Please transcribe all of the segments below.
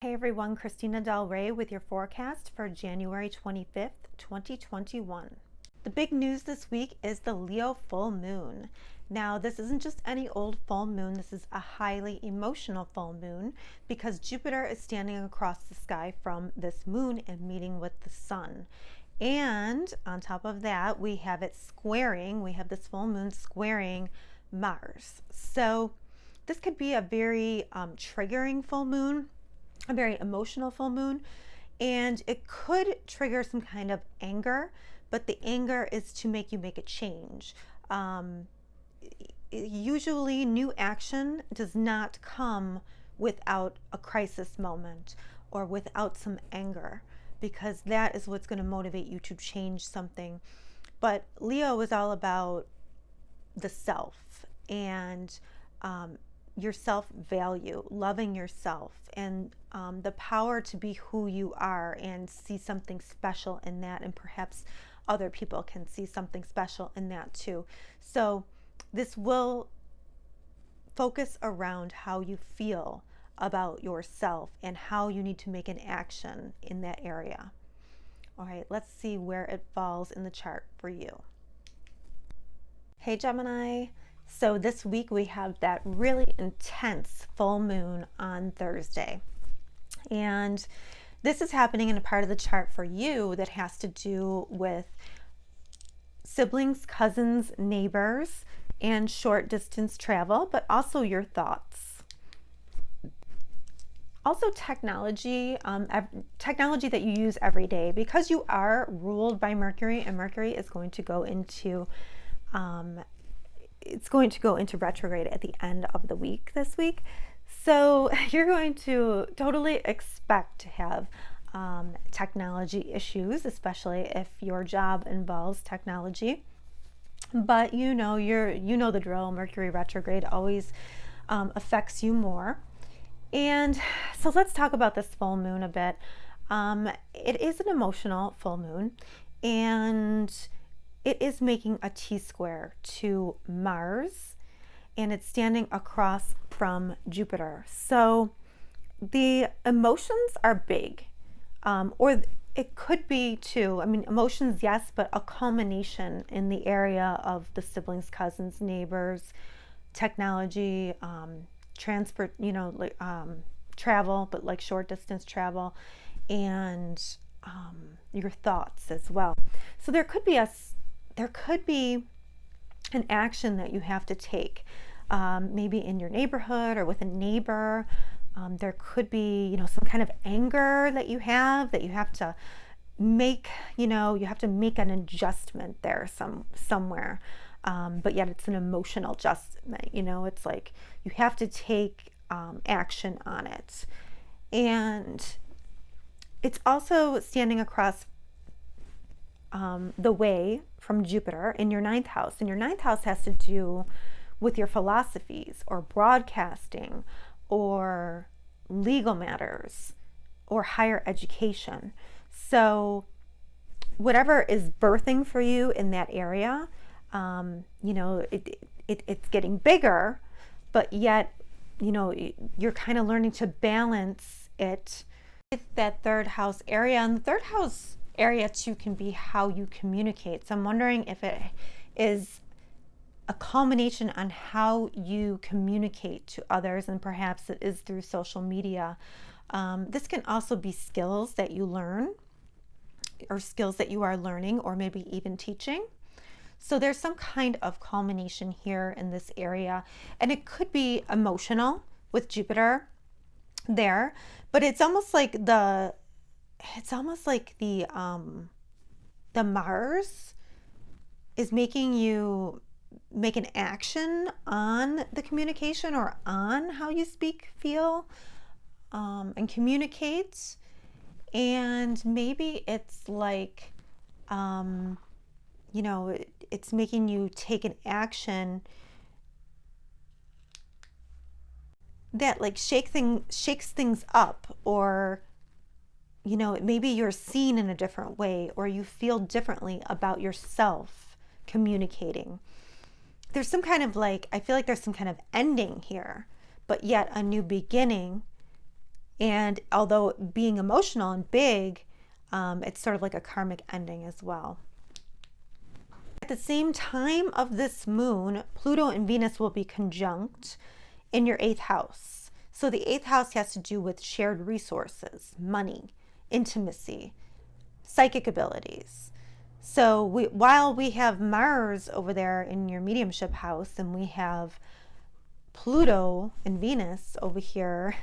Hey everyone, Christina Del Rey with your forecast for January 25th, 2021. The big news this week is the Leo full moon. Now, this isn't just any old full moon, this is a highly emotional full moon because Jupiter is standing across the sky from this moon and meeting with the sun. And on top of that, we have this full moon squaring Mars. So this could be a very triggering full moon, a very emotional full moon, and it could trigger some kind of anger, but the anger is to make you make a change. Usually new action does not come without a crisis moment or without some anger, because that is what's going to motivate you to change something. But Leo is all about the self and your self-value, loving yourself, and the power to be who you are and see something special in that, and perhaps other people can see something special in that too. So this will focus around how you feel about yourself and how you need to make an action in that area. All right, let's see where it falls in the chart for you. Hey Gemini. So this week we have that really intense full moon on Thursday. And this is happening in a part of the chart for you that has to do with siblings, cousins, neighbors, and short distance travel, but also your thoughts. Also technology that you use every day, because you are ruled by Mercury, and Mercury is going to go into retrograde at the end of the week this week. So you're going to totally expect to have technology issues, especially if your job involves technology. But you know the drill. Mercury retrograde always affects you more. And so let's talk about this full moon a bit. It is an emotional full moon, and it is making a T-square to Mars, and it's standing across from Jupiter. So the emotions are big, or it could be too. I mean, emotions, yes, but a culmination in the area of the siblings, cousins, neighbors, technology, transport, travel, but like short distance travel, and your thoughts as well. So there could be an action that you have to take, maybe in your neighborhood or with a neighbor. There could be, some kind of anger that you have to make, you have to make an adjustment there somewhere. But yet it's an emotional adjustment, it's like you have to take action on it. And it's also standing across the way from Jupiter in your ninth house. And your ninth house has to do with your philosophies or broadcasting or legal matters or higher education. So whatever is birthing for you in that area, it's getting bigger, but yet, you're kind of learning to balance it with that third house area. And the third house area too can be how you communicate. So I'm wondering if it is a culmination on how you communicate to others, and perhaps it is through social media. This can also be skills that you learn, or skills that you are learning, or maybe even teaching. So there's some kind of culmination here in this area, and it could be emotional with Jupiter there, but it's almost like the Mars is making you make an action on the communication, or on how you speak, feel, and communicate. And maybe it's like, it's making you take an action that like shakes things up, or maybe you're seen in a different way, or you feel differently about yourself communicating. There's some kind of I feel like there's some kind of ending here, but yet a new beginning And although being emotional and big, it's sort of like a karmic ending as well. At the same time of this moon, Pluto and Venus will be conjunct in your 8th house. So the 8th house has to do with shared resources, money, intimacy, psychic abilities. So while we have Mars over there in your mediumship house, and we have Pluto and Venus over here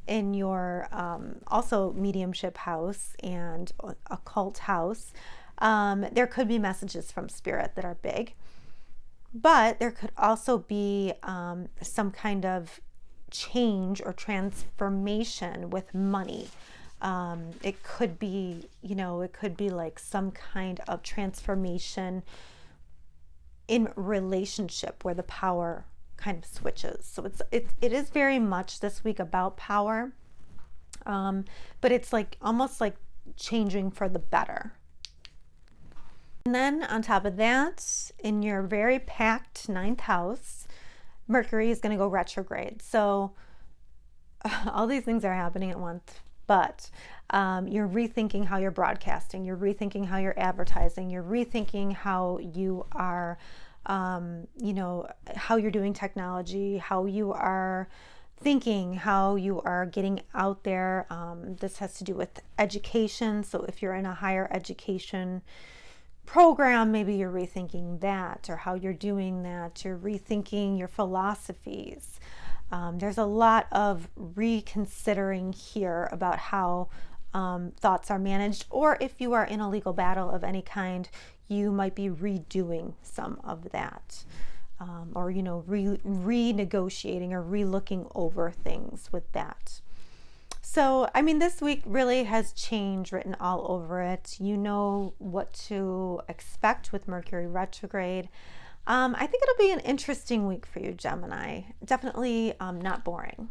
in your also mediumship house and occult house, there could be messages from spirit that are big, but there could also be some kind of change or transformation with money. It could be, it could be like some kind of transformation in relationship where the power kind of switches. So it is very much this week about power, but it's like almost like changing for the better. And then on top of that, in your very packed 9th house, Mercury is going to go retrograde. So all these things are happening at once, but you're rethinking how you're broadcasting, you're rethinking how you're advertising, you're rethinking how you are how you're doing technology, how you are thinking, how you are getting out there. This has to do with education. So if you're in a higher education program, maybe you're rethinking that, or how you're doing that. You're rethinking your philosophies. There's a lot of reconsidering here about how thoughts are managed, or if you are in a legal battle of any kind, you might be redoing some of that, or renegotiating or relooking over things with that. So, I mean, this week really has change written all over it. You know what to expect with Mercury retrograde. I think it'll be an interesting week for you, Gemini. Definitely not boring.